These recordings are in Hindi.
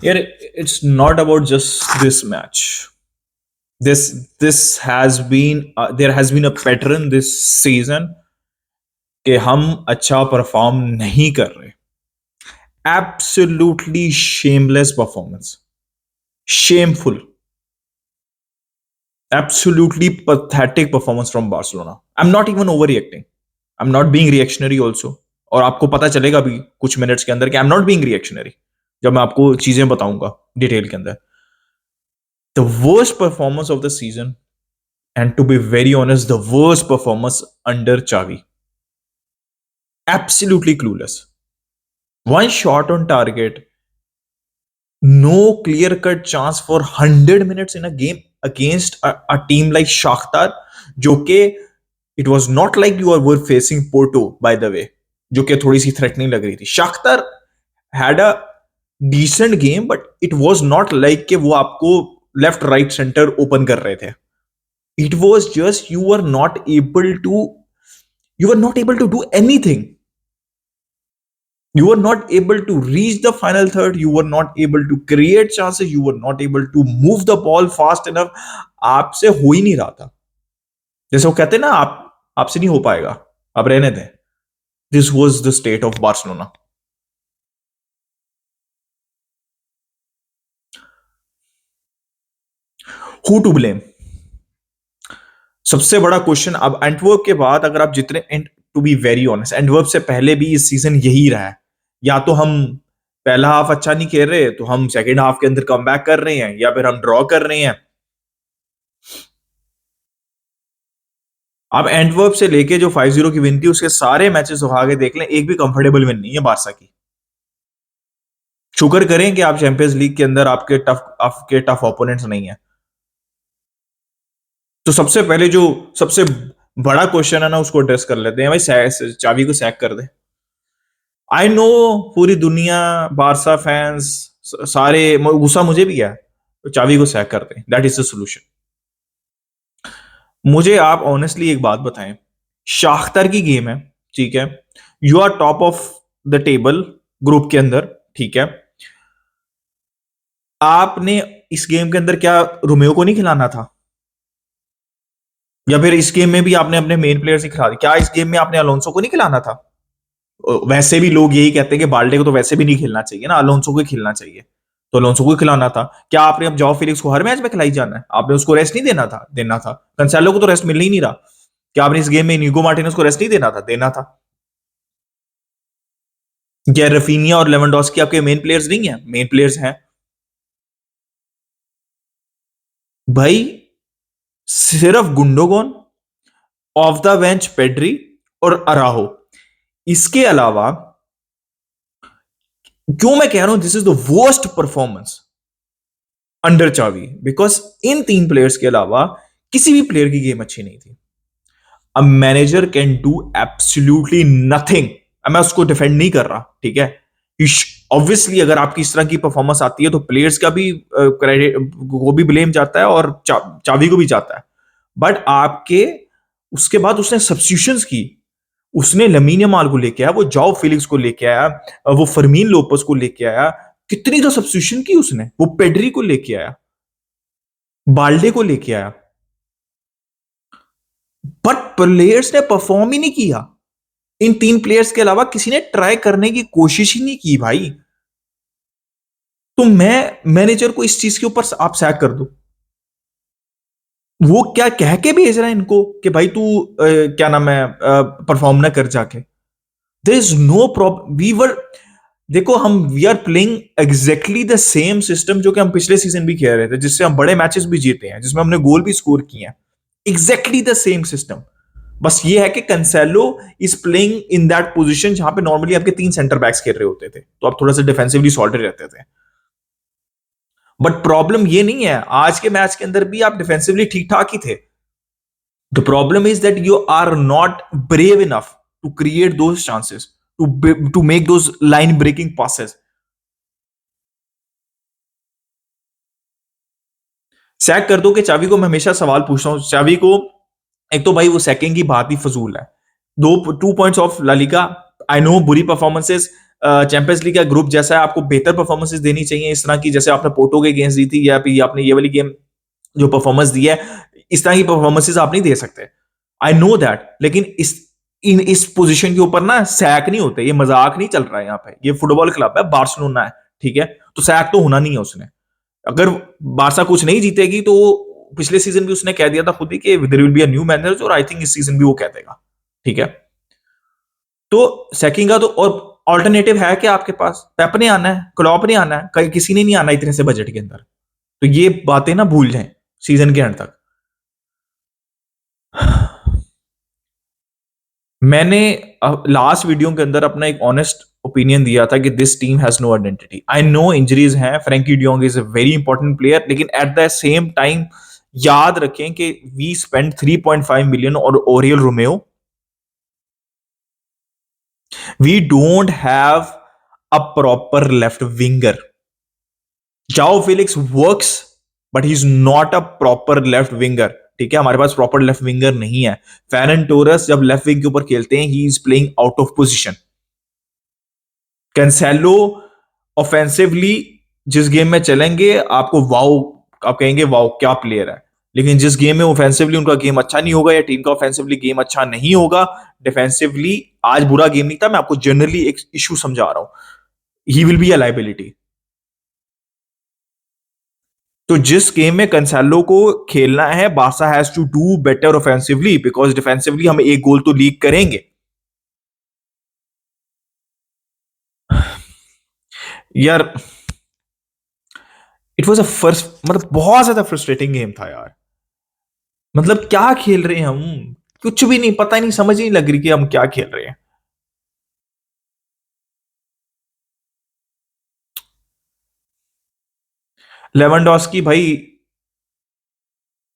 यार, it's not about just this match. This has been there has been a pattern this season कि हम अच्छा परफॉर्म नहीं कर रहे. Absolutely shameless performance. Shameful. Absolutely pathetic performance from Barcelona. I'm not even overreacting. I'm not being reactionary also. और आपको पता चलेगा भी कुछ मिनट्स के अंदर कि I'm not being reactionary जब मैं आपको चीजें बताऊंगा डिटेल के अंदर. The worst performance of the season, and to be very honest, the worst performance under Xavi. Absolutely clueless. One shot on target, no clear-cut chance for 100 minutes in a game against a team like Shakhtar, जो कि it was not like you were facing Porto, by the way, जो कि थोड़ी सी threatening लग रही थी. Shakhtar had a decent game, but it was not like कि वो आपको left, right, center open कर रहे थे. It was just you were not able to do anything. You were not able to reach the final third. You were not able to create chances. You were not able to move the ball fast enough. आपसे हो ही नहीं रहा था. जैसे वो कहते हैं ना, आपसे नहीं हो पाएगा, आप रहने दें. This was the state of Barcelona. Who to blame? सबसे बड़ा क्वेश्चन अब एंटवर्प के बाद, अगर आप जितने, to be very honest, Antwerp से पहले भी इस सीजन यही रहा है. या तो हम पहला हाफ अच्छा नहीं खेल रहे तो हम सेकेंड हाफ के अंदर कम बैक कर रहे हैं, या फिर हम ड्रॉ कर रहे हैं. आप एंटवर्प से लेके जो 5-0 की विन थी उसके सारे मैचेस उठा के देख लें, एक भी कंफर्टेबल विन नहीं है बारसा की. शुक्र करें कि आप चैंपियंस लीग के अंदर आपके टफ ओपोनेंट्स नहीं है. तो सबसे पहले जो सबसे बड़ा क्वेश्चन है ना, उसको एड्रेस कर लेते हैं. भाई चावी को सैक कर दे. आई नो पूरी दुनिया, बारसा फैंस सारे, गुस्सा मुझे भी है, तो चावी को सैक कर दे. That is the solution. मुझे आप ऑनेस्टली एक बात बताएं, शाख्तर की गेम है, ठीक है, you are top of the table group के अंदर, ठीक है. आपने इस गेम के अंदर क्या रोमेओ को नहीं खिलाना था? या फिर इस गेम में भी आपने अपने मेन प्लेयर से खिला दिया? क्या इस गेम में आपने अलोंसो को नहीं खिलाना था? वैसे भी लोग यही कहते हैं कि बाल्डे को तो वैसे भी नहीं खेलना चाहिए ना, अलोंसो को खेलना चाहिए, तो अलोंसो को खिलाना था. क्या आपने अब जाओ फिलिक्स को हर मैच में खिलाई जाना है? आपने उसको रेस्ट नहीं देना था. कंसेलो को तो रेस्ट मिल ही नहीं रहा. क्या आपने इस गेम में इनिगो मार्टिनेज को रेस्ट नहीं देना था? क्या रफीनिया और लेवेंडोस्की आपके मेन प्लेयर्स नहीं है? मेन प्लेयर्स हैं भाई. सिर्फ Gundogan, of the bench Pedri और अराहो. इसके अलावा क्यों मैं कह रहा हूं this is the worst performance under चावी, बिकॉज इन तीन प्लेयर्स के अलावा किसी भी प्लेयर की गेम अच्छी नहीं थी. A manager can do absolutely nothing. मैं उसको डिफेंड नहीं कर रहा, ठीक है. ऑब्वियसली अगर आपकी इस तरह की परफॉर्मेंस आती है तो प्लेयर्स का भी क्रेडिट को भी ब्लेम जाता है और चावी को भी जाता है. बट आपके उसके बाद उसने सब्स्टिट्यूशंस की. उसने लमीन यमाल को लेके आया, वो जाओ फिलिक्स को लेके आया, वो फरमीन लोपस को लेके आया. कितनी तो सब्स्टिट्यूशन की उसने. वो पेड्री को लेके आया, बाल्डे को लेके आया, बट प्लेयर्स ने परफॉर्म ही नहीं किया. इन तीन प्लेयर्स के अलावा किसी ने ट्राई करने की कोशिश ही नहीं की भाई. तो मैं मैनेजर को इस चीज के ऊपर आप सैक कर दो. वो क्या कह के भेज रहा है इनको कि भाई तू क्या नाम है, परफॉर्म ना कर जाके. There is no problem. देखो हम we are playing exactly the same system जो कि हम पिछले सीजन भी खेल रहे थे, जिससे हम बड़े मैचेस भी जीते हैं, जिसमें हमने गोल भी स्कोर किए हैं. Exactly the same system. बस ये है कि कंसेलो is playing in that position जहां पे नॉर्मली आपके 3 सेंटर बैक्स खेल रहे होते थे, तो आप थोड़ा सा डिफेंसिवली सॉल्टेड रहते थे. बट प्रॉब्लम ये नहीं है, आज के मैच के अंदर भी आप डिफेंसिवली ठीक ठाक ही थे. The problem is that you are not brave enough to create those chances, to make those line breaking passes. Sack कर दो कि चावी को मैं हमेशा सवाल पूछता हूं. चावी को एक तो भाई वो सैकिंग की बात ही फजूल है. 2 points of La Liga. I know बुरी परफॉर्मेंसेस, चैंपियंस लीग का ग्रुप जैसा है, आपको बेहतर परफॉर्मेंसेस देनी चाहिए इस तरह की, जैसे आपने पोर्टो के अगेंस्ट दी थी, या फिर आपने ये वाली गेम जो परफॉर्मेंस दी है, इस तरह की परफॉर्मेंसेस आप नहीं दे सकते। आई नो दैट, लेकिन इस पोजीशन के ऊपर ना सैक नहीं होते, ये मजाक नहीं चल रहा है यहाँ पे, ये फुटबॉल क्लब है, बार्सिलोना है, ठीक है, तो सैक तो होना नहीं है उसने। अगर बारसा कुछ नहीं जीतेगी तो पिछले सीजन भी उसने कह दिया था खुद ही कि there will be a new manager, और आई थिंक इस सीजन भी वो कह देगा, ठीक है। तो सैकिंग का तो और ऑल्टरनेटिव है कि आपके पास पेप ने आना है, क्लॉप ने आना है, कहीं किसी ने नहीं आना इतने से बजट के अंदर, तो ये बातें ना भूल जाएं सीजन के एंड तक। मैंने लास्ट वीडियो के अंदर अपना एक ऑनेस्ट ओपिनियन दिया था कि this team has no identity. I know injuries हैं, Frenkie de Jong is a very important player, लेकिन एट द सेम टाइम याद रखें कि वी स्पेंड 3.5 मिलियन और Oriol Romeu, we don't have a proper left winger. João Felix works, but he is not a proper left winger, ठीक है, हमारे पास प्रॉपर लेफ्ट विंगर नहीं है। फैरन टोरस जब लेफ्ट विंग के ऊपर खेलते हैं, he is playing out of position. Cancelo offensively जिस गेम में चलेंगे, आपको वाओ, आप कहेंगे वाओ क्या प्लेयर है, लेकिन जिस गेम में ऑफेंसिवली उनका गेम अच्छा नहीं होगा, या टीम का ऑफेंसिवली गेम अच्छा नहीं होगा, डिफेंसिवली आज बुरा गेम नहीं था, मैं आपको जनरली एक इशू समझा रहा हूं, he will be a liability. तो जिस गेम में कंसेलो को खेलना है, Barca has to do better offensively, because defensively हम एक गोल तो लीक करेंगे। यार इट वॉज अ फर्स्ट, मतलब बहुत ज्यादा फ्रस्ट्रेटिंग गेम था यार, मतलब क्या खेल रहे हैं हम, कुछ भी नहीं पता, नहीं समझ नहीं लग रही कि हम क्या खेल रहे हैं। लेवेंडोस्की भाई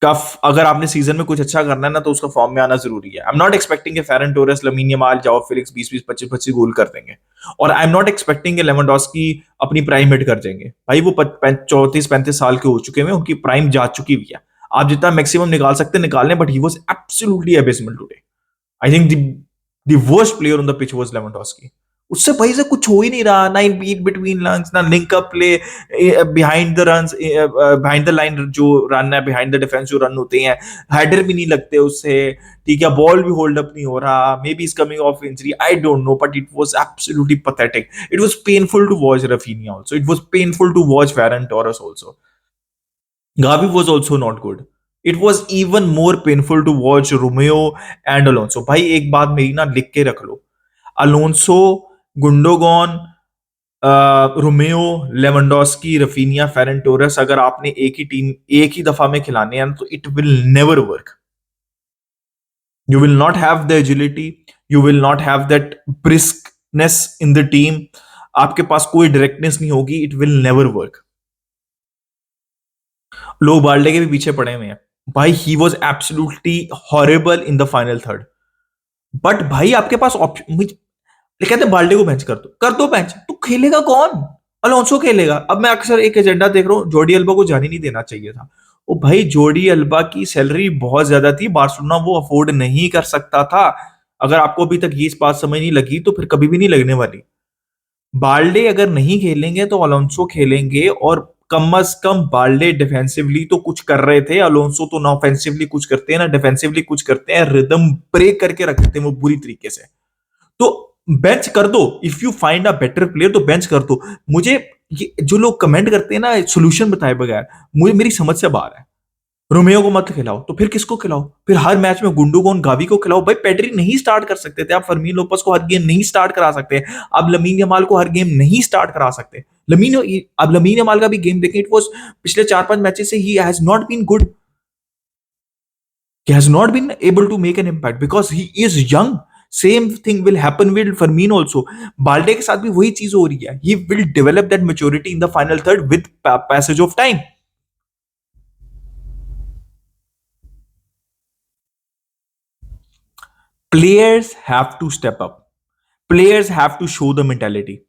का अगर आपने सीजन में कुछ अच्छा करना है ना, तो उसका फॉर्म में आना जरूरी है। आई एम नॉट एक्सपेक्टिंग कि फेरन टोरेस, लमीन यमाल, जाओ फिलिक्स 20-20, 25-25 गोल कर देंगे, और आई एम नॉट एक्सपेक्टिंग कि लेवेंडोस्की अपनी प्राइम हिट कर देंगे। भाई वो 34-35 साल के हो चुके हैं, उनकी प्राइम जा चुकी हुई है। आप जितना मैक्सिमम निकाल सकते हैं निकालने, but he was absolutely abysmal today. I think the worst player on the pitch was Lewandowski. उससे भाई से कुछ हो ही नहीं रहा, ना इन बीट बिटवीन लंग्स, ना link up play behind the run, behind the line जो रन है, बिहाइंड द डिफेंस जो रन होते हैं, हेडर भी नहीं लगते उससे, ठीक है, बॉल भी होल्ड अप नहीं हो रहा, maybe is coming of injury, I don't know, but it was absolutely pathetic. It was painful to watch Raphinha also, it was painful to watch Ferran Torres also, Gavi was also not good. It was even more painful to watch Romeu and Alonso. भाई एक बात मेरी ना लिख के रख लो, Alonso, Gundogan, Romeu, Lewandowski, Raphinha, Ferran Torres, अगर आपने एक ही टीम एक ही दफा में खिलाने हैं तो it will never work. You will not have the agility, you will not have that briskness in the team, आपके पास कोई डायरेक्टनेस नहीं होगी, इट विल नेवर वर्क। लोग बाल्डे के भी पीछे पड़े हुए हैं भाई, he was absolutely horrible in the final third. But भाई आपके पास ऑप्शन, कहते बाल्डे को बेंच कर दो बेंच, तो खेलेगा कौन? अलोंसो खेलेगा। अब मैं अक्सर एक एजेंडा देख रहा हूँ, जॉर्डी अल्बा को जाने नहीं देना चाहिए था। ओ भाई जॉर्डी अल्बा की सैलरी बहुत ज्यादा थी, बार्सिलोना वो अफोर्ड नहीं कर सकता था। अगर आपको अभी तक ये इस बात समझ नहीं लगी, तो फिर कभी भी नहीं लगने वाली। बाल्डे अगर नहीं खेलेंगे तो अलोंसो खेलेंगे, और कम अज कम बाल्डे डिफेंसिवली तो कुछ कर रहे थे, अलोंसो तो ना ऑफेंसिवली कुछ करते हैं ना डिफेंसिवली कुछ करते हैं, रिदम ब्रेक करके रखते हैं वो बुरी तरीके से। तो बेंच कर दो, if you find a better player तो बेंच कर दो। मुझे ये जो लोग कमेंट करते हैं ना सोल्यूशन बताए बगैर, मुझे मेरी समझ से बाहर है। रोमेयो को मत खिलाओ तो फिर किसको खिलाओ? फिर हर मैच में गुंडोगॉन, गावी को खिलाओ। भाई पेड्री नहीं स्टार्ट कर सकते थे आप, फर्मीन लोपस को हर गेम नहीं स्टार्ट करा सकते, आप लमीन यमाल को हर गेम नहीं स्टार्ट करा सकते। लमीन अब लमीन यमाल का भी गेम देखें, इट वाज पिछले 4-5 मैचेस से ही has not been good, he has not been able to make an impact because he is young. Same thing will happen with Firmino also. Balde के साथ भी वही चीज हो रही है, he will develop that maturity in the final third with passage of time. Players have to step up, players have to show the mentality.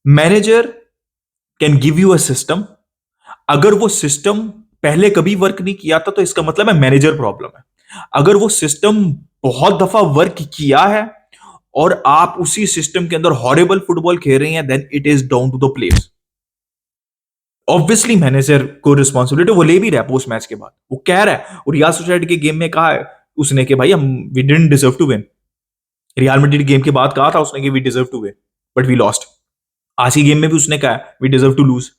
Manager can give you a system, अगर वो सिस्टम पहले कभी वर्क नहीं किया था तो इसका मतलब है मैनेजर प्रॉब्लम है। अगर वो सिस्टम बहुत दफा वर्क किया है और आप उसी सिस्टम के अंदर हॉरिबल फुटबॉल खेल रहे हैं, then it is down to the players. Obviously manager को रिस्पॉन्सिबिलिटी वो ले भी रहा है पोस्ट मैच के बाद, वो कह रहा है, और रियाल सोसाइटी के गेम में कहा है उसने कि भाई हम we didn't deserve to win. Real Madrid game के बाद कहा था उसने कि we deserve to win but we lost. आज की गेम में भी उसने कहा we deserve to lose.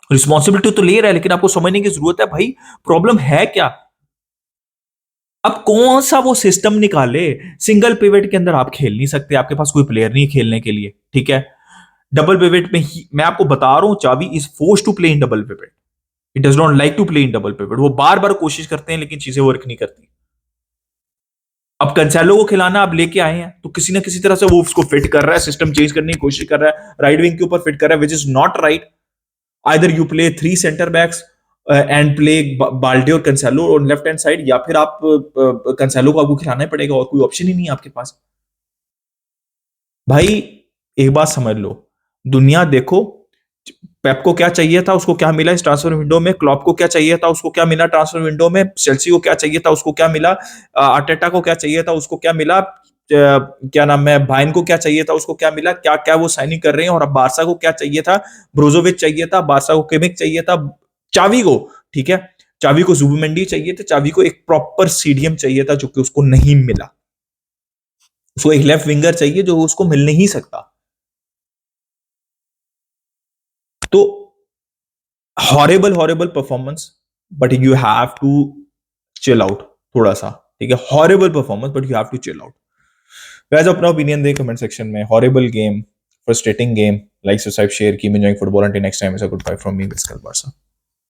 Responsibility तो ले रहा है, लेकिन आपको समझने की जरूरत है भाई प्रॉब्लम है क्या। अब कौन सा वो सिस्टम निकाले, सिंगल पिवट के अंदर आप खेल नहीं सकते, आपके पास कोई प्लेयर नहीं खेलने के लिए, ठीक है। डबल पिवट में ही मैं आपको बता रहा हूं, Xavi is force to play in double pivot, it does not like to play in double pivot. वो बार बार कोशिश करते हैं लेकिन चीजें वर्क नहीं करती। अब कंसेलो को खिलाना आप लेके आए हैं तो किसी ना किसी तरह से वो उसको फिट कर रहा है, सिस्टम चेंज करने की कोशिश कर रहा है, राइट विंग के ऊपर फिट कर रहा है, which is not right. Either you play 3 center backs and play Balde और Cancelo on left hand side, या फिर आप कंसेलो को आपको खिलाना ही पड़ेगा, और कोई ऑप्शन ही नहीं है आपके पास। भाई एक बात समझ लो, दुनिया देखो, पेप को क्या चाहिए था उसको क्या मिला इस ट्रांसफर विंडो में, क्लॉप को क्या चाहिए था उसको क्या मिला ट्रांसफर विंडो में, चेल्सी को क्या चाहिए था उसको क्या मिला, आर्टेटा को क्या चाहिए था उसको क्या मिला, क्या नाम है बायन को क्या चाहिए था उसको क्या मिला, क्या क्या वो साइनिंग कर रहे हैं। और अब बारसा को क्या चाहिए था, ब्रोजोविच चाहिए था, बारसा को किमिक चाहिए था, चावी को, ठीक है, चावी को जुबिमेंडी चाहिए था, चावी को एक प्रॉपर सीडीएम चाहिए था जो कि उसको नहीं मिला। उसको एक लेफ्ट विंगर चाहिए जो उसको मिल नहीं सकता। तो horrible horrible performance, but you have to chill out थोड़ा सा, ठीक है। Horrible performance but you have to chill out. Guys अपना ओपिनियन दें कमेंट सेक्शन में। Horrible game, frustrating game, like subscribe share, keep enjoying football. Until next time, it's a good bye from me, visca Barça.